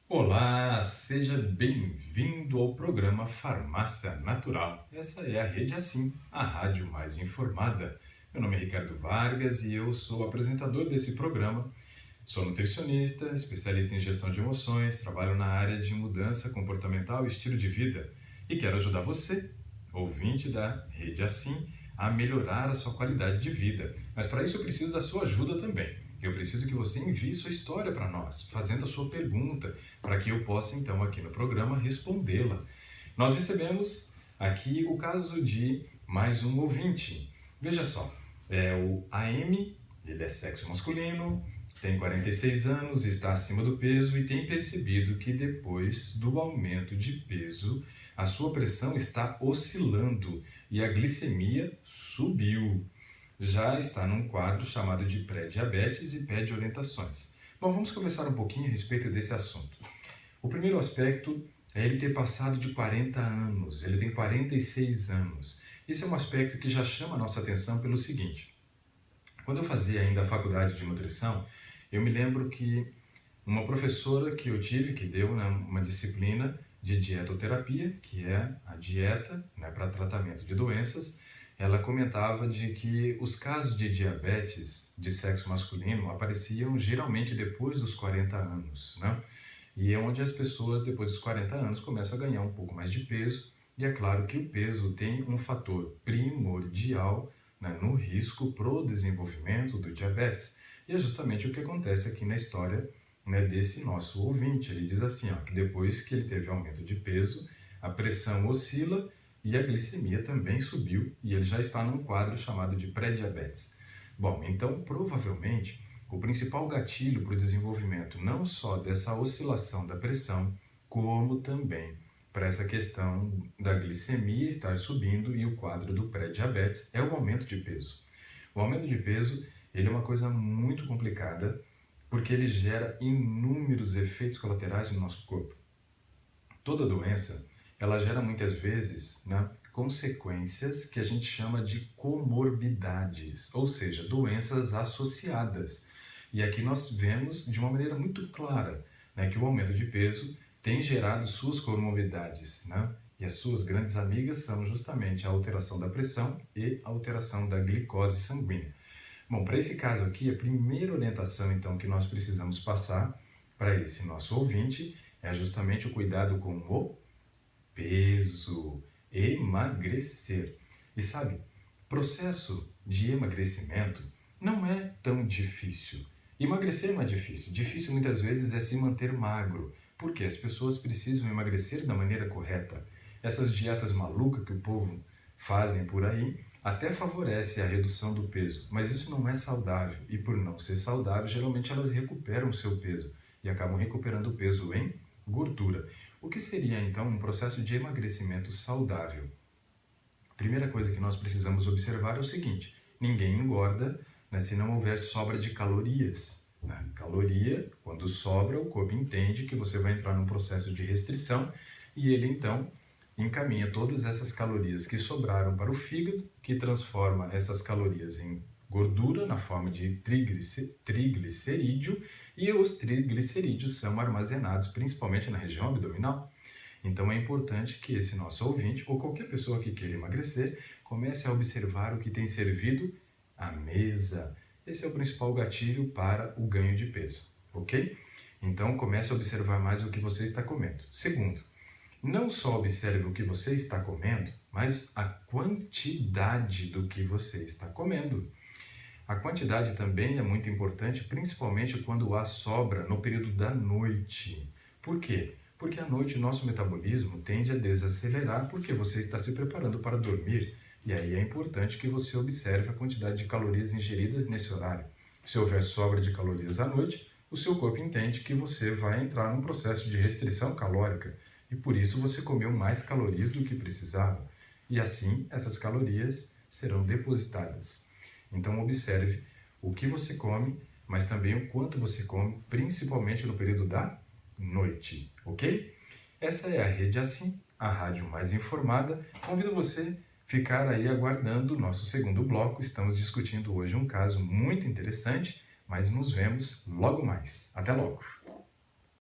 Olá, seja bem-vindo ao programa Farmácia Natural. Essa é a Rede Assim, a rádio mais informada. Meu nome é Ricardo Vargas e eu sou o apresentador desse programa. Sou nutricionista, especialista em gestão de emoções, trabalho na área de mudança comportamental e estilo de vida e quero ajudar você, ouvinte da Rede Assim, a melhorar a sua qualidade de vida. Mas para isso eu preciso da sua ajuda também. Eu preciso que você envie sua história para nós, fazendo a sua pergunta, para que eu possa então aqui no programa respondê-la. Nós recebemos aqui o caso de mais um ouvinte. Veja só, é o AM, ele é sexo masculino, tem 46 anos, está acima do peso e tem percebido que depois do aumento de peso, a sua pressão está oscilando e a glicemia subiu. Já está num quadro chamado de pré-diabetes e pede orientações. Bom, vamos conversar um pouquinho a respeito desse assunto. O primeiro aspecto é ele ter passado de 40 anos, ele tem 46 anos. Esse é um aspecto que já chama a nossa atenção pelo seguinte: quando eu fazia ainda a faculdade de nutrição, eu me lembro que uma professora que eu tive, que deu uma disciplina de dietoterapia, que é a dieta para tratamento de doenças, ela comentava de que os casos de diabetes de sexo masculino apareciam geralmente depois dos 40 anos, né? E é onde as pessoas depois dos 40 anos começam a ganhar um pouco mais de peso, e é claro que o peso tem um fator primordial, no risco para o desenvolvimento do diabetes. E é justamente o que acontece aqui na história, desse nosso ouvinte. Ele diz assim, que depois que ele teve aumento de peso, a pressão oscila e a glicemia também subiu e ele já está num quadro chamado de pré-diabetes. Bom, então provavelmente o principal gatilho para o desenvolvimento não só dessa oscilação da pressão, como também para essa questão da glicemia estar subindo e o quadro do pré-diabetes é o aumento de peso. O aumento de peso ele é uma coisa muito complicada porque ele gera inúmeros efeitos colaterais no nosso corpo. Toda doença ela gera muitas vezes consequências que a gente chama de comorbidades, ou seja, doenças associadas. E aqui nós vemos de uma maneira muito clara que o aumento de peso tem gerado suas comorbidades, e as suas grandes amigas são justamente a alteração da pressão e a alteração da glicose sanguínea. Bom, para esse caso aqui, a primeira orientação então que nós precisamos passar para esse nosso ouvinte é justamente o cuidado com o peso, emagrecer. E sabe, processo de emagrecimento não é tão difícil. Emagrecer não é difícil. Difícil muitas vezes é se manter magro, porque as pessoas precisam emagrecer da maneira correta. Essas dietas malucas que o povo fazem por aí até favorece a redução do peso, mas isso não é saudável e por não ser saudável, geralmente elas recuperam o seu peso e acabam recuperando o peso em gordura. O que seria então um processo de emagrecimento saudável? A primeira coisa que nós precisamos observar é o seguinte: ninguém engorda se não houver sobra de calorias. Caloria, quando sobra, o corpo entende que você vai entrar num processo de restrição e ele então encaminha todas essas calorias que sobraram para o fígado, que transforma essas calorias em gordura na forma de triglicerídeo, e os triglicerídeos são armazenados principalmente na região abdominal. Então é importante que esse nosso ouvinte, ou qualquer pessoa que queira emagrecer, comece a observar o que tem servido à mesa. Esse é o principal gatilho para o ganho de peso, ok? Então comece a observar mais o que você está comendo. Segundo, não só observe o que você está comendo, mas a quantidade do que você está comendo. A quantidade também é muito importante, principalmente quando há sobra no período da noite. Por quê? Porque à noite o nosso metabolismo tende a desacelerar porque você está se preparando para dormir. E aí é importante que você observe a quantidade de calorias ingeridas nesse horário. Se houver sobra de calorias à noite, o seu corpo entende que você vai entrar num processo de restrição calórica e por isso você comeu mais calorias do que precisava. E assim essas calorias serão depositadas. Então observe o que você come, mas também o quanto você come, principalmente no período da noite, ok? Essa é a Rede Assim, a rádio mais informada. Convido você a ficar aí aguardando o nosso segundo bloco. Estamos discutindo hoje um caso muito interessante, mas nos vemos logo mais. Até logo!